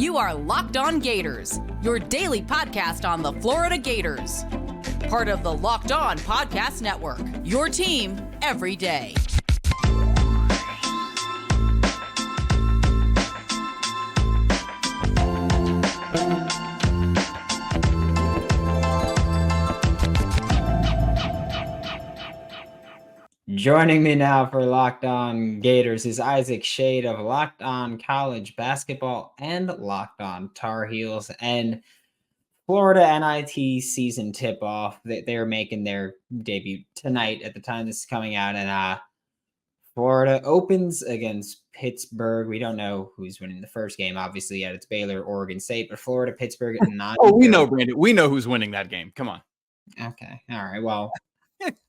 You are Locked On Gators, your daily podcast on the Florida Gators. Part of the Locked On Podcast Network, your team every day. Joining me now for Locked On Gators is Isaac Schade of Locked On College Basketball and Locked On Tar Heels and Florida NIT season tip-off. They're making their debut tonight at the time this is coming out, and Florida opens against Pittsburgh. We don't know who's winning the first game. Obviously, yet it's Baylor, Oregon State, but Florida, Pittsburgh, not. Oh, we know, Brandon. We know who's winning that game. Come on. Okay. All right. Well,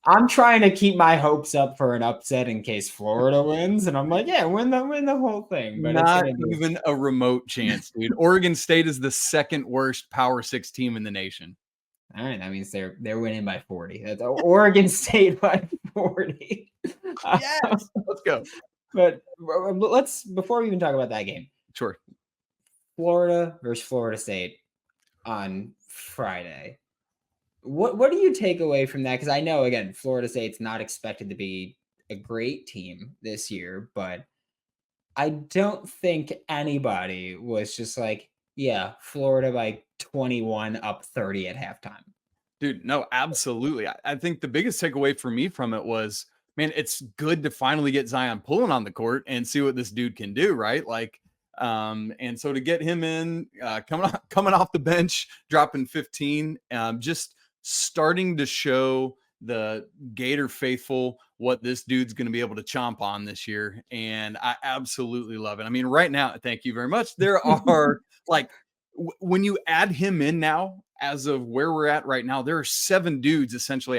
I'm trying to keep my hopes up for an upset in case Florida wins, and I'm like, yeah, win the whole thing. But not even a remote chance, dude. Oregon State is the second worst Power 6 team in the nation. All right, that means they're winning by 40. That's Oregon State by 40. Yes, let's go. But let's before we even talk about that game. Sure. Florida versus Florida State on Friday. What do you take away from that? Because I know, again, Florida State's not expected to be a great team this year, but I don't think anybody was just like, yeah, Florida by 21 up 30 at halftime. Dude, no, absolutely. I think the biggest takeaway for me from it was, man, it's good to finally get Zion pulling on the court and see what this dude can do, right? Like, and so to get him in, coming off the bench, dropping 15, just starting to show the Gator faithful what this dude's going to be able to chomp on this year. And I absolutely love it. I mean, right now, thank you very much. There are like, when you add him in now, as of where we're at right now, there are 7 dudes essentially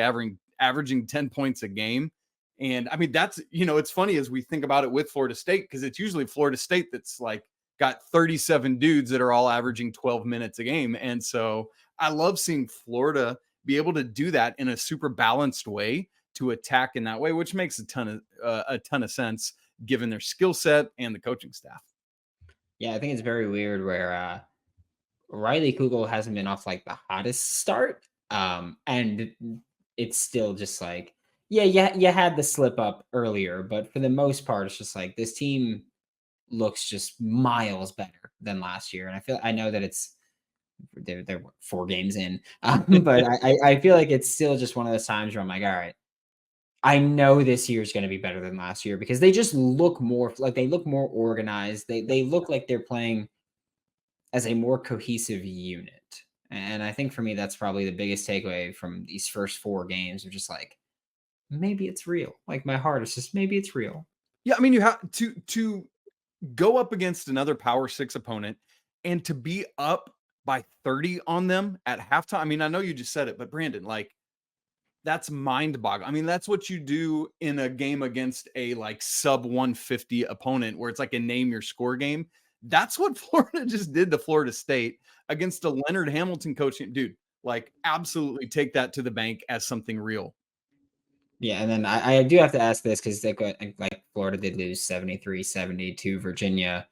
averaging 10 points a game. And I mean, that's, it's funny as we think about it with Florida State, because it's usually Florida State that's like got 37 dudes that are all averaging 12 minutes a game. And so I love seeing Florida be able to do that in a super balanced way, to attack in that way, which makes a ton of sense given their skill set and the coaching staff. Yeah, I think it's very weird where Riley Kugel hasn't been off like the hottest start, and it's still just like, yeah, you had the slip up earlier, but for the most part, it's just like this team looks just miles better than last year, and I know that they're 4 games in, but I feel like it's still just one of those times where I'm like, all right, I know this year is going to be better than last year, because they just look more like they look more organized. They look like they're playing as a more cohesive unit. And I think for me, that's probably the biggest takeaway from these first 4 games of just like, maybe it's real. Like my heart is just, maybe it's real. Yeah. I mean, you have to go up against another Power 6 opponent and to be up by 30 on them at halftime. I mean, I know you just said it, but Brandon, like, that's mind-boggling. I mean, that's what you do in a game against a like sub 150 opponent where it's like a name your score game. That's what Florida just did to Florida State against a Leonard Hamilton coaching dude. Like, absolutely take that to the bank as something real. Yeah, and then I do have to ask this, because like Florida did lose 73-70 to Virginia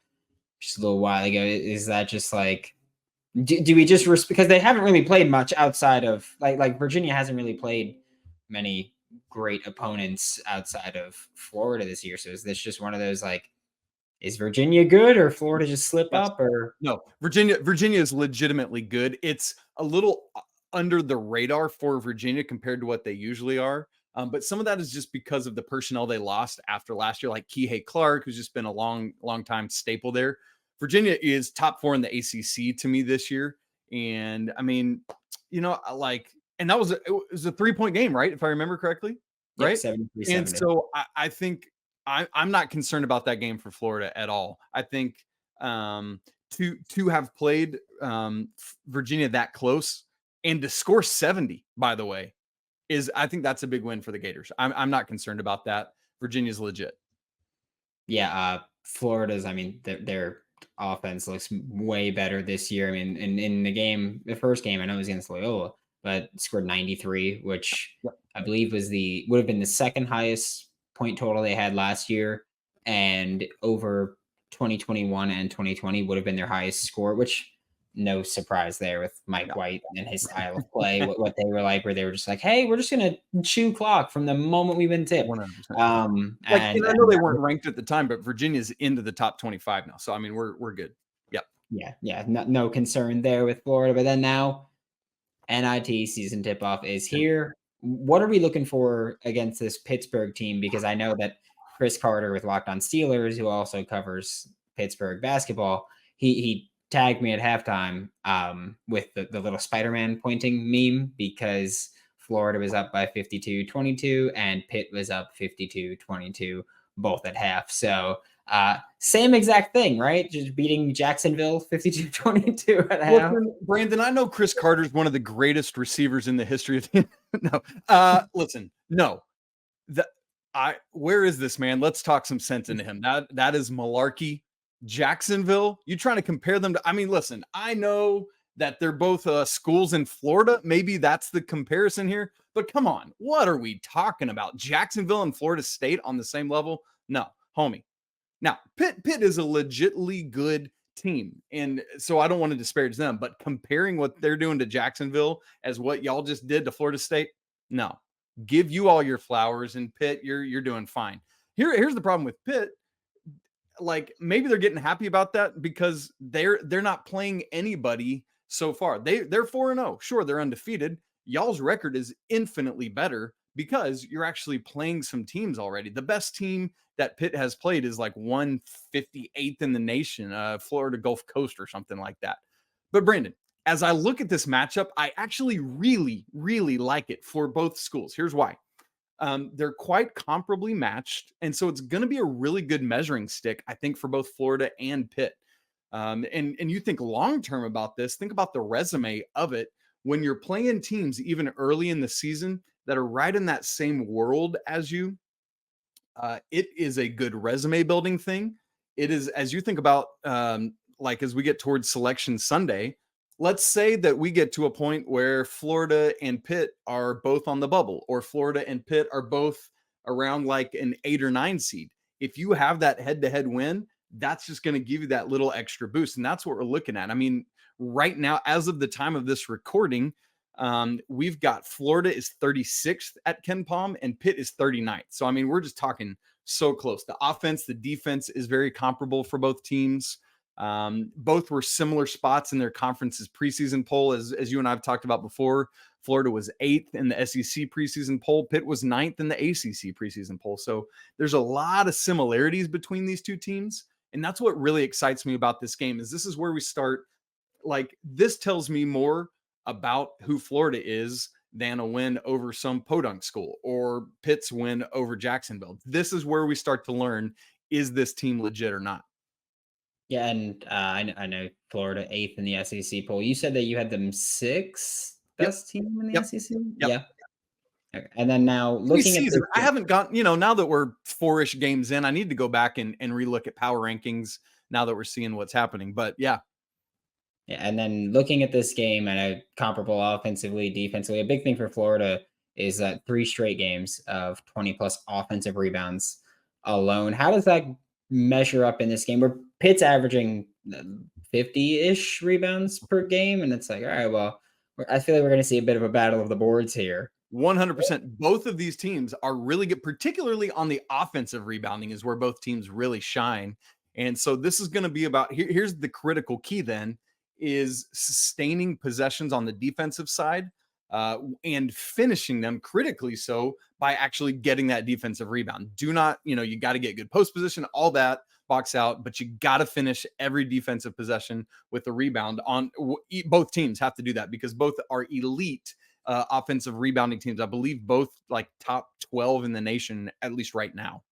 just a little while ago. Is that just like, do we just because they haven't really played much outside of like Virginia hasn't really played many great opponents outside of Florida this year? So is this just one of those like, is Virginia good or Florida just slip up? Or no, Virginia is legitimately good. It's a little under the radar for Virginia compared to what they usually are. But some of that is just because of the personnel they lost after last year, like Kihei Clark, who's just been a long time staple there. Virginia is top 4 in the ACC to me this year. And I mean, like, and it was a 3-point game, right? If I remember correctly, right? 73-70. And so I think I'm not concerned about that game for Florida at all. I think to have played Virginia that close and to score 70, by the way, I think that's a big win for the Gators. I'm not concerned about that. Virginia's legit. Yeah, Florida's, I mean, their offense looks way better this year. I mean, in the first game, I know it was against Loyola, but scored 93, which I believe would have been the second highest point total they had last year, and over 2021 and 2020 would have been their highest score, which no surprise there with Mike White and his style of play, what they were like, where they were just like, hey, we're just going to chew clock from the moment we've been tipped. 100%. And I know they weren't ranked at the time, but Virginia's into the top 25 now. So, I mean, we're good. Yep. Yeah. No concern there with Florida. But then now NIT season tip-off is here. What are we looking for against this Pittsburgh team? Because I know that Chris Carter with Locked On Steelers, who also covers Pittsburgh basketball, he tagged me at halftime with the little Spider-Man pointing meme, because Florida was up by 52-22 and Pitt was up 52-22, both at half. So same exact thing, right? Just beating Jacksonville 52-22 at half. Brandon, I know Chris Carter's one of the greatest receivers in the history of where is this man? Let's talk some sense into him. That is malarkey. Jacksonville, you trying to compare them to? I mean, listen, I know that they're both schools in Florida. Maybe that's the comparison here, but come on, what are we talking about? Jacksonville and Florida State on the same level? No, homie. Now, Pitt is a legitimately good team, and so I don't want to disparage them, but comparing what they're doing to Jacksonville as what y'all just did to Florida State, no. Give you all your flowers, and Pitt, you're doing fine. Here's the problem with Pitt. Like, maybe they're getting happy about that because they're not playing anybody so far. They're 4-0. Sure, they're undefeated. Y'all's record is infinitely better because you're actually playing some teams already. The best team that Pitt has played is like 158th in the nation, Florida Gulf Coast or something like that. But Brandon, as I look at this matchup, I actually really, really like it for both schools. Here's why. They're quite comparably matched, and so it's going to be a really good measuring stick, I think, for both Florida and Pitt. And you think long-term about this, think about the resume of it. When you're playing teams even early in the season that are right in that same world as you, it is a good resume building thing. It is, as you think about, like as we get towards Selection Sunday, let's say that we get to a point where Florida and Pitt are both on the bubble, or Florida and Pitt are both around like an 8 or 9 seed. If you have that head-to-head win, that's just going to give you that little extra boost. And that's what we're looking at. I mean, right now, as of the time of this recording, we've got Florida is 36th at Ken Palm and Pitt is 39th. So, I mean, we're just talking so close. The offense, the defense is very comparable for both teams. Both were similar spots in their conference's preseason poll. As you and I have talked about before, Florida was 8th in the SEC preseason poll. Pitt was 9th in the ACC preseason poll. So there's a lot of similarities between these two teams. And that's what really excites me about this game, is this is where we start. Like, this tells me more about who Florida is than a win over some podunk school or Pitt's win over Jacksonville. This is where we start to learn, is this team legit or not? Yeah, and I know Florida 8th in the SEC poll. You said that you had them 6th best team in the SEC? Yep. Yeah. Okay. And then now looking at I haven't gotten, now that we're 4-ish games in, I need to go back and relook at power rankings now that we're seeing what's happening. But yeah. Yeah, and then looking at this game, and a comparable offensively, defensively, a big thing for Florida is that 3 straight games of 20-plus offensive rebounds alone. How does that measure up in this game where Pitt's averaging 50-ish rebounds per game? And it's like, all right, well, I feel like we're going to see a bit of a battle of the boards here. 100%. Both of these teams are really good, particularly on the offensive rebounding is where both teams really shine. And so this is going to be about, here's the critical key then, is sustaining possessions on the defensive side and finishing them critically so by actually getting that defensive rebound. Do not, you got to get good post position, all that, box out, but you got to finish every defensive possession with a rebound. On both teams have to do that because both are elite offensive rebounding teams. I believe both like top 12 in the nation, at least right now.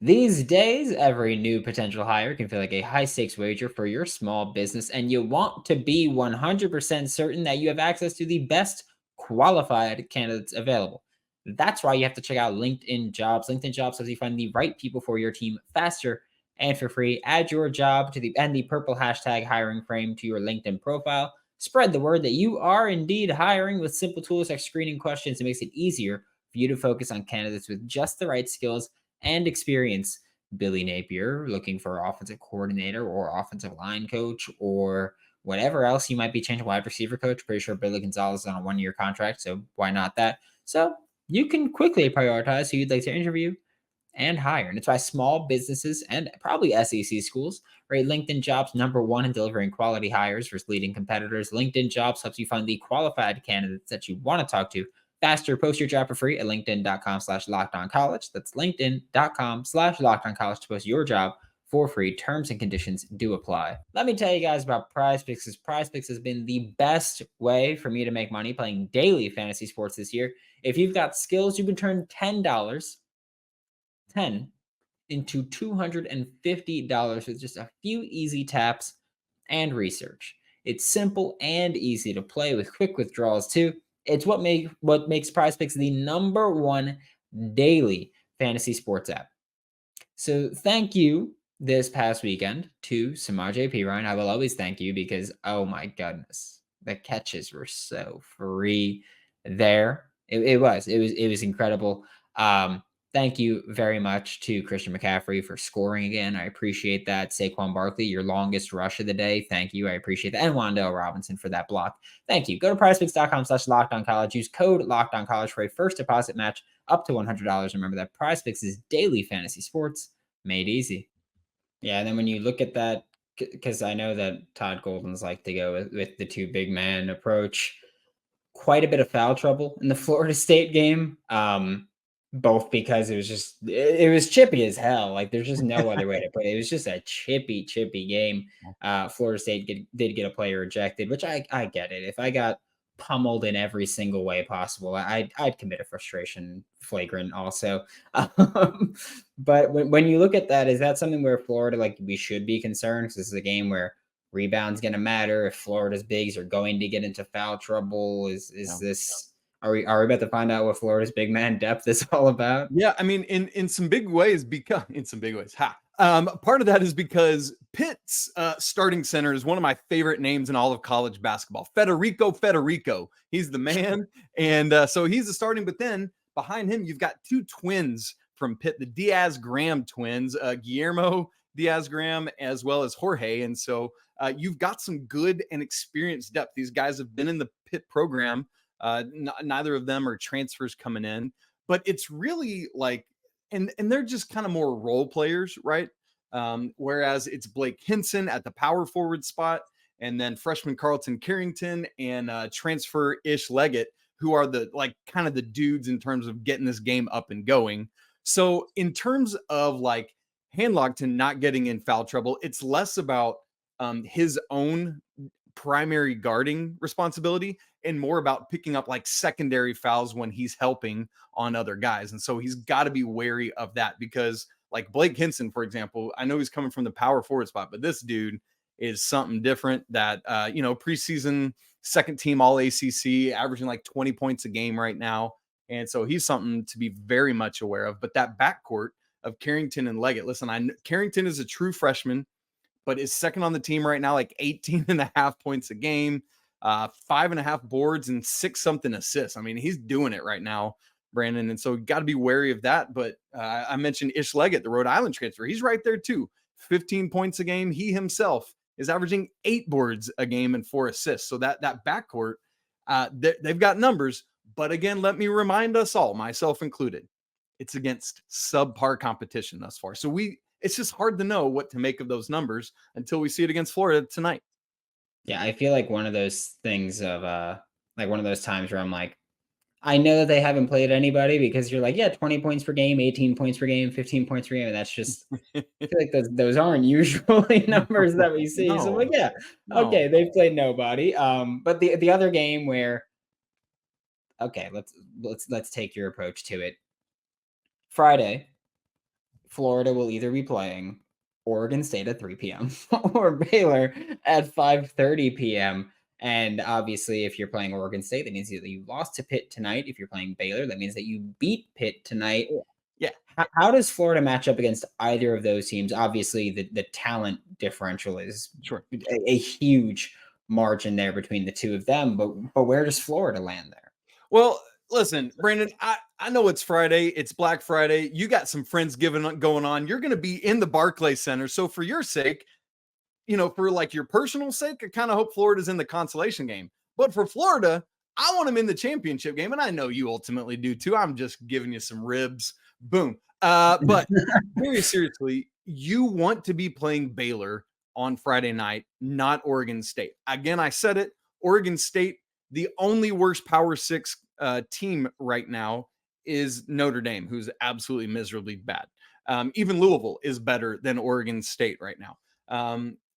These days, every new potential hire can feel like a high-stakes wager for your small business, and you want to be 100% certain that you have access to the best qualified candidates available. That's why you have to check out LinkedIn Jobs. LinkedIn Jobs helps you find the right people for your team faster and for free. Add your job to the purple hashtag hiring frame to your LinkedIn profile. Spread the word that you are indeed hiring with simple tools like screening questions. It makes it easier for you to focus on candidates with just the right skills and experience. Billy Napier looking for offensive coordinator or offensive line coach or whatever else you might be changing, wide receiver coach. Pretty sure Billy Gonzalez is on a 1-year contract, so why not that? So you can quickly prioritize who you'd like to interview and hire. And it's why small businesses and probably SEC schools rate LinkedIn Jobs #1 in delivering quality hires versus leading competitors. LinkedIn Jobs helps you find the qualified candidates that you want to talk to faster. Post your job for free at linkedin.com/lockedoncollege. That's linkedin.com/lockedoncollege to post your job for free. Terms and conditions do apply. Let me tell you guys about Prize Picks, because Prize Picks has been the best way for me to make money playing daily fantasy sports this year. If you've got skills, you can turn $10 into $250 with just a few easy taps and research. It's simple and easy to play with quick withdrawals too. It's what makes Prize Picks the #1 daily fantasy sports app. So thank you this past weekend to Samaj P. Ryan. I will always thank you because, oh my goodness, the catches were so free there. It was incredible. Thank you very much to Christian McCaffrey for scoring again. I appreciate that. Saquon Barkley, your longest rush of the day. Thank you. I appreciate that. And Wan'Dale Robinson for that block. Thank you. Go to prizepicks.com/lockedoncollege. Use code LockedOnCollege for a first deposit match up to $100. Remember that Prize Picks is daily fantasy sports made easy. Yeah, and then when you look at that, because I know that Todd Golden's like to go with the two big man approach, quite a bit of foul trouble in the Florida State game. Both because it was chippy as hell. Like there's just no other way to put it. It was just a chippy game. Florida State did get a player ejected, which I get it. If I got pummeled in every single way possible, I'd commit a frustration flagrant also. But when you look at that, is that something where Florida, like, we should be concerned? Because this is a game where rebound's going to matter. If Florida's bigs are going to get into foul trouble, this... Are we about to find out what Florida's big man depth is all about? Yeah, I mean, in some big ways, part of that is because Pitt's starting center is one of my favorite names in all of college basketball. Federico. He's the man. And so he's the starting, but then behind him, you've got two twins from Pitt, the Diaz-Graham twins, Guillermo Diaz-Graham, as well as Jorge. And so you've got some good and experienced depth. These guys have been in the Pitt program. Neither of them are transfers coming in, but it's really like, and they're just kind of more role players, right? Whereas it's Blake Hinson at the power forward spot, and then freshman Carlton Carrington and transfer Ish Leggett, who are the kind of the dudes in terms of getting this game up and going. So in terms of like Handlockton not getting in foul trouble, it's less about his own primary guarding responsibility and more about picking up like secondary fouls when he's helping on other guys. And so he's got to be wary of that, because like Blake Hinson, for example, I know he's coming from the power forward spot, but this dude is something different. That preseason second team all ACC, averaging like 20 points a game right now. And so he's something to be very much aware of. But that backcourt of Carrington and Leggett, listen, Carrington is a true freshman, but is second on the team right now, like 18.5 points a game, 5.5 boards and 6-something assists. I mean, he's doing it right now, Brandon. And so got to be wary of that. But I mentioned Ish Leggett, the Rhode Island transfer. He's right there too. 15 points a game. He himself is averaging 8 boards a game and 4 assists. So that backcourt, they've got numbers. But again, let me remind us all, myself included, it's against subpar competition thus far. So it's just hard to know what to make of those numbers until we see it against Florida tonight. Yeah, I feel like one of those things of like one of those times where I'm like, I know that they haven't played anybody, because you're like, yeah, 20 points per game, 18 points per game, 15 points per game. And that's just, I feel like those aren't usually numbers that we see. So I'm like, yeah, okay, they've played nobody. But the other game where, okay, let's take your approach to it. Friday, Florida will either be playing Oregon State at 3 p.m. or Baylor at 5:30 p.m. And obviously, if you're playing Oregon State, that means that you lost to Pitt tonight. If you're playing Baylor, that means that you beat Pitt tonight. Yeah. How does Florida match up against either of those teams? Obviously, the talent differential is a huge margin there between the two of them. But where does Florida land there? Well, Listen, Brandon, I know it's Friday. It's Black Friday. You got some Friendsgiving going on. You're going to be in the Barclays Center. So for your sake, for like your personal sake, I kind of hope Florida's in the consolation game. But for Florida, I want them in the championship game. And I know you ultimately do too. I'm just giving you some ribs. Boom. But very seriously, you want to be playing Baylor on Friday night, not Oregon State. Again, I said it. Oregon State, the only worst Power 6 team right now is Notre Dame, who's absolutely miserably bad. Even Louisville is better than Oregon State right now.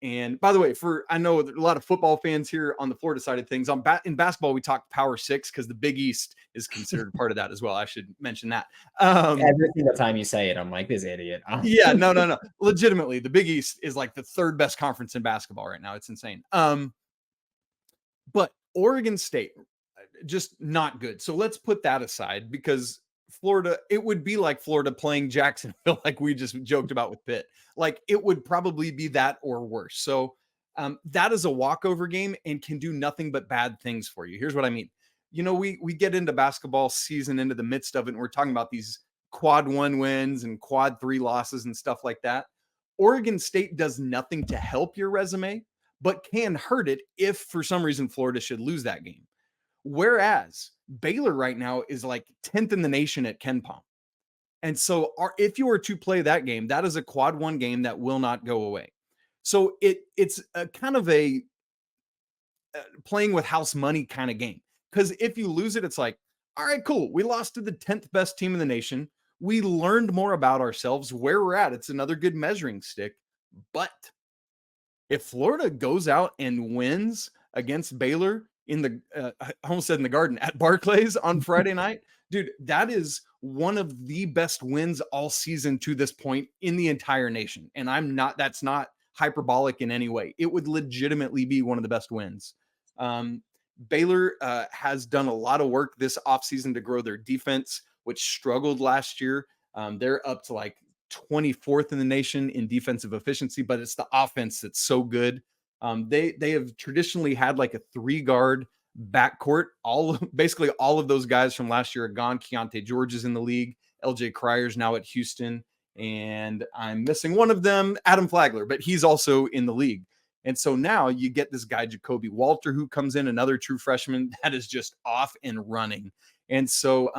And by the way, I know a lot of football fans here on the Florida side of things. In basketball, we talk Power 6 because the Big East is considered part of that as well. I should mention that. Every single time you say it, I'm like, this idiot. Yeah, no. Legitimately, the Big East is like the third best conference in basketball right now. It's insane. But Oregon State, just not good. So let's put that aside because Florida, it would be like Florida playing Jacksonville, like we just joked about with Pitt. Like it would probably be that or worse. So that is a walkover game and can do nothing but bad things for you. Here's what I mean. We get into basketball season into the midst of it, and we're talking about these quad 1 wins and quad 3 losses and stuff like that. Oregon State does nothing to help your resume, but can hurt it if for some reason Florida should lose that game. Whereas Baylor right now is like 10th in the nation at KenPom. And so if you were to play that game, that is a quad 1 game that will not go away. So it's a kind of a playing with house money kind of game. Because if you lose it, it's like, all right, cool. We lost to the 10th best team in the nation. We learned more about ourselves, where we're at. It's another good measuring stick. But if Florida goes out and wins against Baylor in the I almost said in the Garden at Barclays on Friday night, dude, that is one of the best wins all season to this point in the entire nation. And that's not hyperbolic in any way. It would legitimately be one of the best wins. Baylor has done a lot of work this offseason to grow their defense, which struggled last year. They're up to like 24th in the nation in defensive efficiency, but it's the offense that's so good. They have traditionally had like a 3-guard backcourt. Basically all of those guys from last year are gone. Keontae George is in the league. LJ Cryer's now at Houston. And I'm missing one of them, Adam Flagler, but he's also in the league. And so now you get this guy, Jacoby Walter, who comes in, another true freshman that is just off and running. And so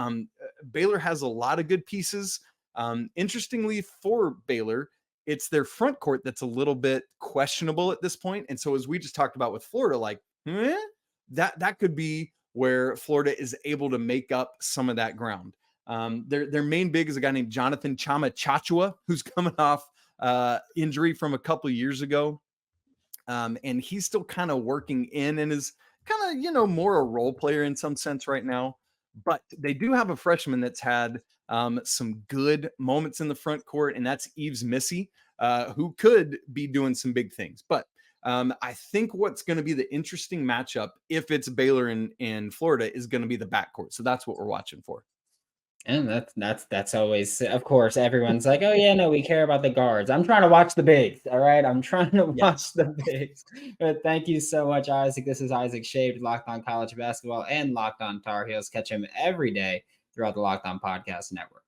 Baylor has a lot of good pieces. Interestingly for Baylor, it's their front court that's a little bit questionable at this point. And so as we just talked about with Florida, like that could be where Florida is able to make up some of that ground. Their main big is a guy named Jonathan Chama Chachua, who's coming off injury from a couple of years ago. And he's still kind of working in and is kind of, more a role player in some sense right now. But they do have a freshman that's had some good moments in the front court, and that's Yves Missy, who could be doing some big things. But I think what's going to be the interesting matchup, if it's Baylor and Florida, is going to be the backcourt. So that's what we're watching for. And that's always, of course, everyone's like, oh yeah, no, we care about the guards. I'm trying to watch the bigs. All right. I'm trying to watch the bigs. But thank you so much, Isaac. This is Isaac Schade, Locked On College Basketball and Locked On Tar Heels. Catch him every day throughout the Locked On Podcast Network.